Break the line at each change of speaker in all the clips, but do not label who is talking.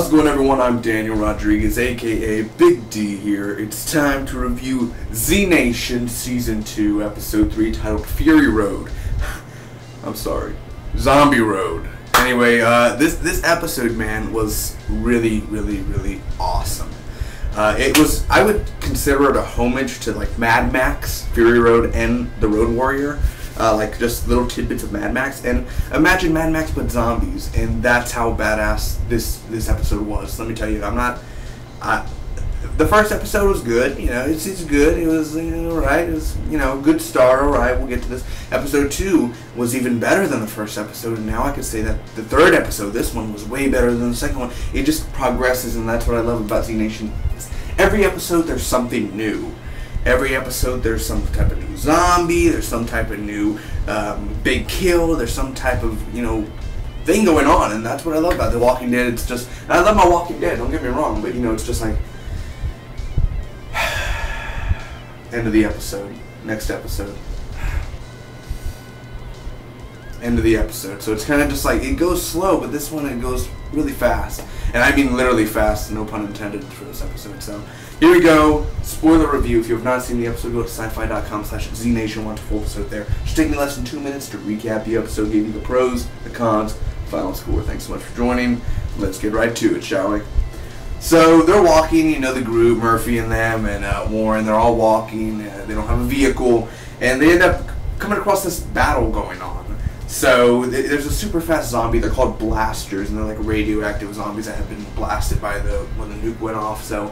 How's it going, everyone? I'm Daniel Rodriguez, aka Big D here. It's time to review Z Nation Season 2, Episode 3, titled Fury Road. I'm sorry, Zombie Road. Anyway, this episode, man, was really awesome. It was, I would consider it a homage to like Mad Max, Fury Road, and The Road Warrior. Like just little tidbits of Mad Max, and imagine Mad Max but zombies, and that's how badass this episode was. Let me tell you, the first episode was good, you know, it's good, it was, you know, right, it was, you know, good start, alright, we'll get to this. Episode 2 was even better than the first episode, and now I could say that the third episode, this one, was way better than the second one. It just progresses, and that's what I love about Z Nation. Every episode there's something new. Every episode there's some type of new zombie, there's some type of new big kill, there's some type of, you know, thing going on, and that's what I love about The Walking Dead. It's just, I love my Walking Dead, don't get me wrong, but you know, it's just like, end of the episode, next episode, end of the episode. So it's kind of just like, it goes slow, but this one it goes really fast, and I mean literally fast, no pun intended for this episode. So here we go, spoiler review. If you have not seen the episode, go to sci-fi.com/znation, watch the full episode there. It should take me less than 2 minutes to recap the episode, give you the pros, the cons, final score. Thanks so much for joining. Let's get right to it, shall we? So they're walking, you know, the group, Murphy and them, and Warren, they're all walking, they don't have a vehicle, and they end up coming across this battle going on. So there's a super fast zombie, they're called blasters, and they're like radioactive zombies that have been blasted by when the nuke went off, so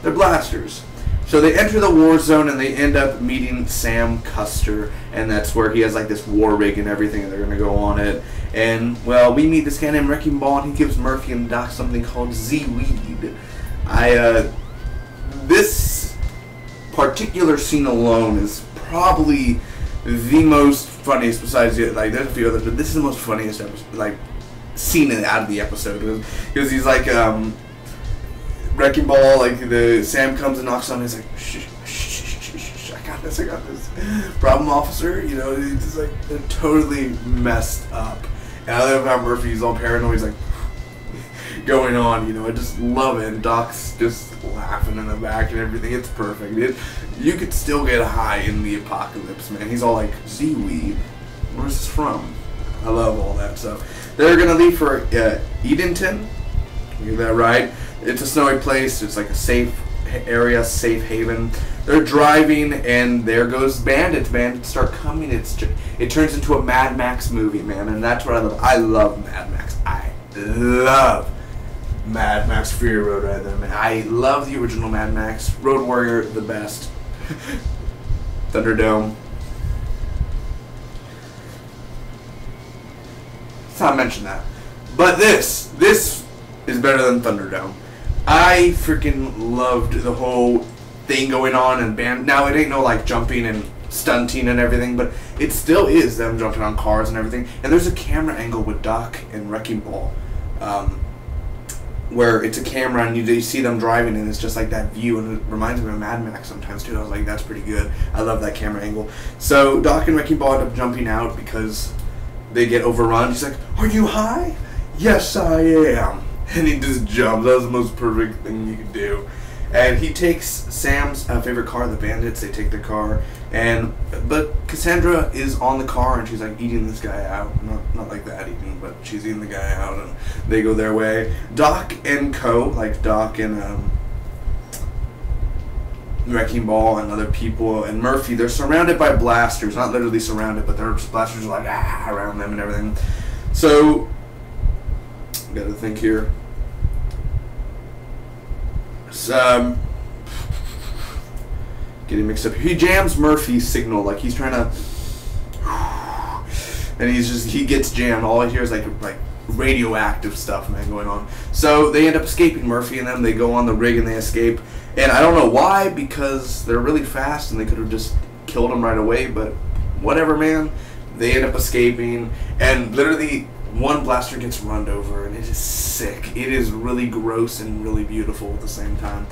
they're blasters. So they enter the war zone, and they end up meeting Sam Custer, and that's where he has like this war rig and everything, and they're going to go on it. And, well, we meet this guy named Wrecking Ball, and he gives Murphy and Doc something called Z-Weed. This particular scene alone is probably the most funniest, besides, like, there's a few others, but this is the most funniest episode, like, scene out of the episode, because he's like, Wrecking Ball, like, Sam comes and knocks on him, he's like, shh, I got this, problem officer, you know, he's just like, they're totally messed up, and I love how Murphy's all paranoid, he's like, going on, you know, I just love it, and Doc's just laughing in the back and everything, it's perfect. You could still get high in the apocalypse, man. He's all like, Z-Weed, where's this from? I love all that stuff. They're gonna leave for Edenton, you get that right? It's a snowy place, it's like a safe area, safe haven. They're driving, and there goes bandits. Bandits start coming. It turns into a Mad Max movie, man, and that's what I love. I love Mad Max. I love Mad Max Fury Road right there, man. I love the original Mad Max. Road Warrior, the best. Thunderdome. Let's not mention that. But this is better than Thunderdome. I freaking loved the whole thing going on, and now it ain't no like jumping and stunting and everything, but it still is them jumping on cars and everything. And there's a camera angle with Doc and Wrecking Ball, where it's a camera and you see them driving, and it's just like that view, and it reminds me of Mad Max sometimes too. I was like, that's pretty good. I love that camera angle. So Doc and Wrecking Ball end up jumping out because they get overrun. He's like, are you high? Yes, I am. And he just jumps. That was the most perfect thing you could do. And he takes Sam's favorite car, the bandits. They take the car, but Cassandra is on the car, and she's like eating this guy out. Not like that eating, but she's eating the guy out, and they go their way. Doc and Co, like Doc and Wrecking Ball and other people and Murphy, they're surrounded by blasters. Not literally surrounded, but their blasters are like around them and everything. So gotta think here. Getting mixed up. He jams Murphy's signal, like he's trying to, and he gets jammed. All I hear is like radioactive stuff, man, going on. So they end up escaping. Murphy and them, they go on the rig and they escape. And I don't know why, because they're really fast and they could have just killed him right away. But whatever, man. They end up escaping, and literally one blaster gets run over, and it is sick. It is really gross and really beautiful at the same time.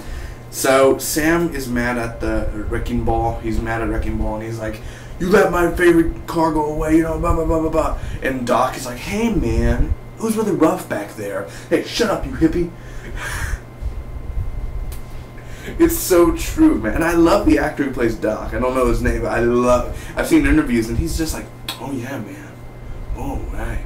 So Sam is mad at the Wrecking Ball. He's mad at Wrecking Ball, and he's like, you let my favorite car go away, you know, blah, blah, blah, blah, blah. And Doc is like, hey, man, it was really rough back there. Hey, shut up, you hippie. It's so true, man. And I love the actor who plays Doc. I don't know his name, but I've seen interviews, and he's just like, oh yeah, man. Oh, right.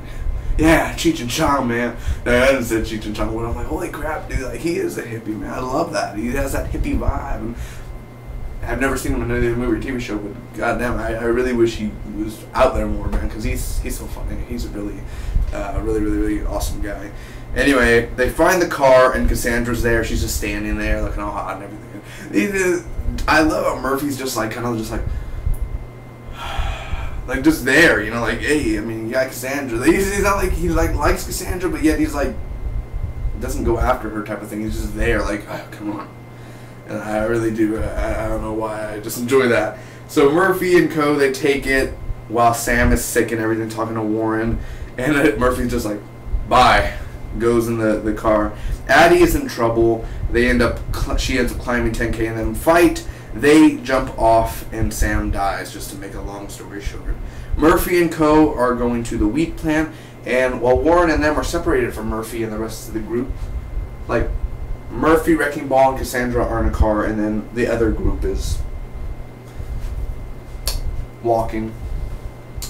Yeah, Cheech and Chong, man. No, I haven't said Cheech and Chong, but I'm like, holy crap, dude. Like, he is a hippie, man. I love that. He has that hippie vibe. I've never seen him in any movie or TV show, but goddamn, I really wish he was out there more, man, because he's so funny. He's a really awesome guy. Anyway, they find the car, and Cassandra's there. She's just standing there, looking all hot and everything. I love how Murphy's just like, kind of just like just there, you know, like, hey, I mean, you got Cassandra. He's not like he likes Cassandra, but yet he's like doesn't go after her type of thing. He's just there, like, oh, come on. And I really do. I don't know why. I just enjoy that. So Murphy and co, they take it while Sam is sick and everything, talking to Warren, and Murphy's just like, bye. Goes in the car. Addie is in trouble. She ends up climbing 10K and then fight. They jump off and Sam dies, just to make a long story short. Murphy and co are going to the wheat plant, and while Warren and them are separated from Murphy and the rest of the group, like Murphy, Wrecking Ball, and Cassandra are in a car, and then the other group is walking.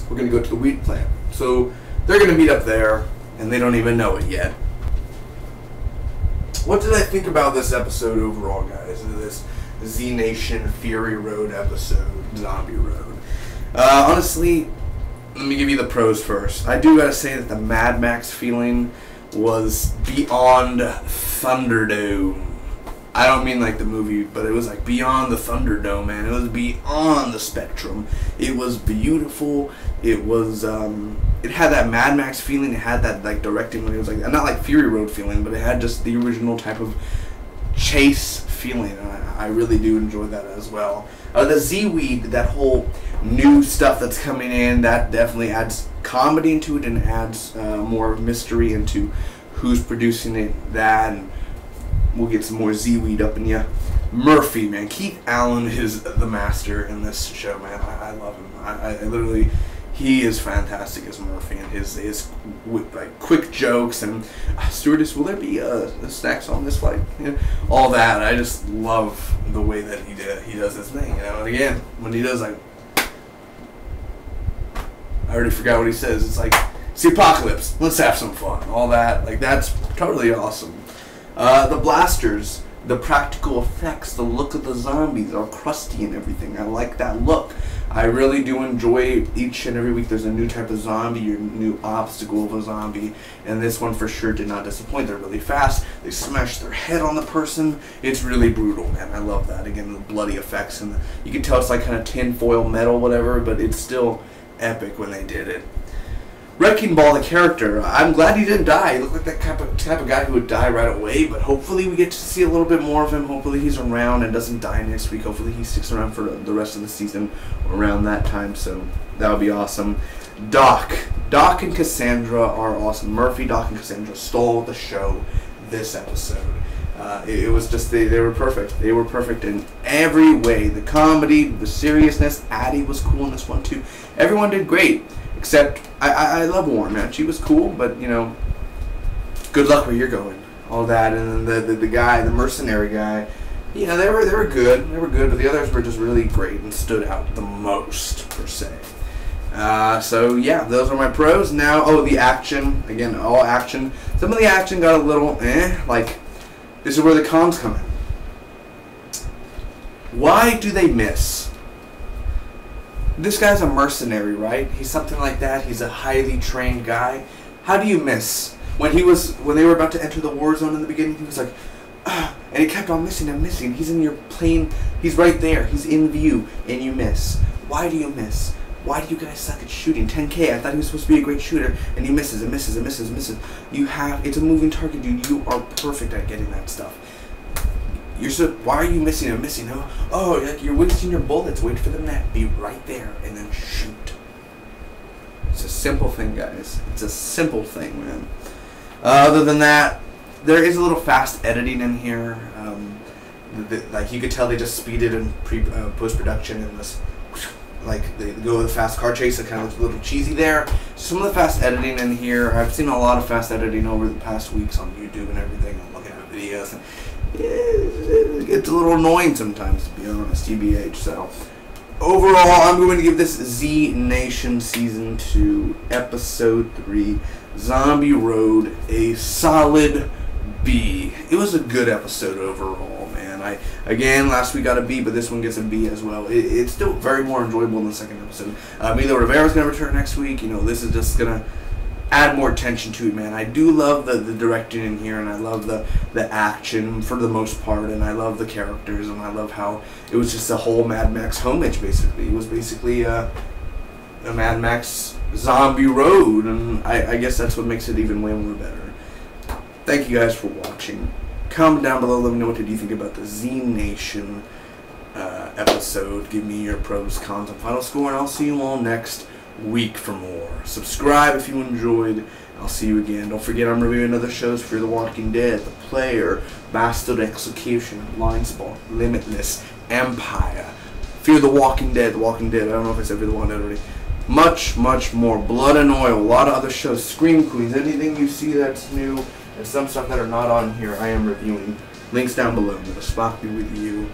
We're going to go to the wheat plant. So they're going to meet up there, and they don't even know it yet. What did I think about this episode overall, guys? This Z Nation Fury Road episode, Zombie Road. Honestly, let me give you the pros first. I do gotta say that the Mad Max feeling was beyond Thunderdome. I don't mean like the movie, but it was like beyond the Thunderdome, man. It was beyond the spectrum. It was beautiful. It was, it had that Mad Max feeling. It had that like directing when it was like, not like Fury Road feeling, but it had just the original type of chase feeling. And I really do enjoy that as well. The Z-Weed, that whole new stuff that's coming in, that definitely adds comedy into it and adds more mystery into who's producing it. That, and we'll get some more Z-Weed up in ya. Murphy, man. Keith Allen is the master in this show, man. I love him. I literally, he is fantastic as Murphy, and his like quick jokes and stewardess, will there be snacks on this flight? You know, all that. I just love the way that he does his thing. You know, and again, when he does like, I already forgot what he says. It's like, it's the apocalypse. Let's have some fun. All that, like, that's totally awesome. The blasters, the practical effects, the look of the zombies, all crusty and everything. I like that look. I really do enjoy each and every week there's a new type of zombie or new obstacle of a zombie, and this one for sure did not disappoint. They're really fast. They smash their head on the person. It's really brutal, man. I love that. Again, the bloody effects, and you can tell it's like kind of tinfoil metal, whatever, but it's still epic when they did it. Wrecking Ball, the character, I'm glad he didn't die. He looked like that type of guy who would die right away, but hopefully we get to see a little bit more of him. Hopefully he's around and doesn't die next week. Hopefully he sticks around for the rest of the season around that time, so that would be awesome. Doc and Cassandra are awesome. Murphy, Doc, and Cassandra stole the show this episode. It was just, they were perfect. They were perfect in every way. The comedy, the seriousness. Addie was cool in this one too. Everyone did great. Except, I love Warren, man. She was cool, but, you know, good luck where you're going. All that, and then the guy, the mercenary guy, you know, they were good. They were good, but the others were just really great and stood out the most, per se. So, yeah, those are my pros. Now, the action. Again, all action. Some of the action got a little, like, this is where the cons come in. Why do they miss? This guy's a mercenary, right? He's something like that. He's a highly trained guy. How do you miss? When they were about to enter the war zone in the beginning, he was like, and he kept on missing and missing. He's in your plane. He's right there. He's in view, and you miss. Why do you miss? Why do you guys suck at shooting? 10K, I thought he was supposed to be a great shooter, and he misses and misses and misses and misses. It's a moving target, dude. You are perfect at getting that stuff. Why are you missing and missing? Like you're wasting your bullets. Wait for them to be right there and then shoot. It's a simple thing, guys. It's a simple thing, man. Other than that, there is a little fast editing in here. Like you could tell they just speeded in post-production and this, like they go with a fast car chase. It kind of looks a little cheesy there. Some of the fast editing in here, I've seen a lot of fast editing over the past weeks on YouTube and everything. I'm looking at videos. It gets a little annoying sometimes, to be honest, TBH. So, overall, I'm going to give this Z Nation Season 2, Episode 3, Zombie Road, a solid B. It was a good episode overall, man. Again, last week got a B, but this one gets a B as well. It's still very more enjoyable than the second episode. Milo Rivera's going to return next week. You know, this is just going to add more tension to it, man. I do love the directing in here, and I love the action for the most part, and I love the characters, and I love how it was just a whole Mad Max homage, basically. It was basically a Mad Max zombie road, and I guess that's what makes it even way more better. Thank you guys for watching. Comment down below, let me know what you think about the Z Nation episode. Give me your pros, cons, and final score, and I'll see you all next week for more. Subscribe if you enjoyed. I'll see you again. Don't forget I'm reviewing other shows: Fear the Walking Dead, The Player, Bastard Execution, Blind Spot, Limitless, Empire, Fear the Walking Dead, I don't know if I said Fear the Walking Dead already. Much, much more. Blood and Oil, a lot of other shows. Scream Queens, anything you see that's new, and some stuff that are not on here I am reviewing. Links down below. May the Spock be with you.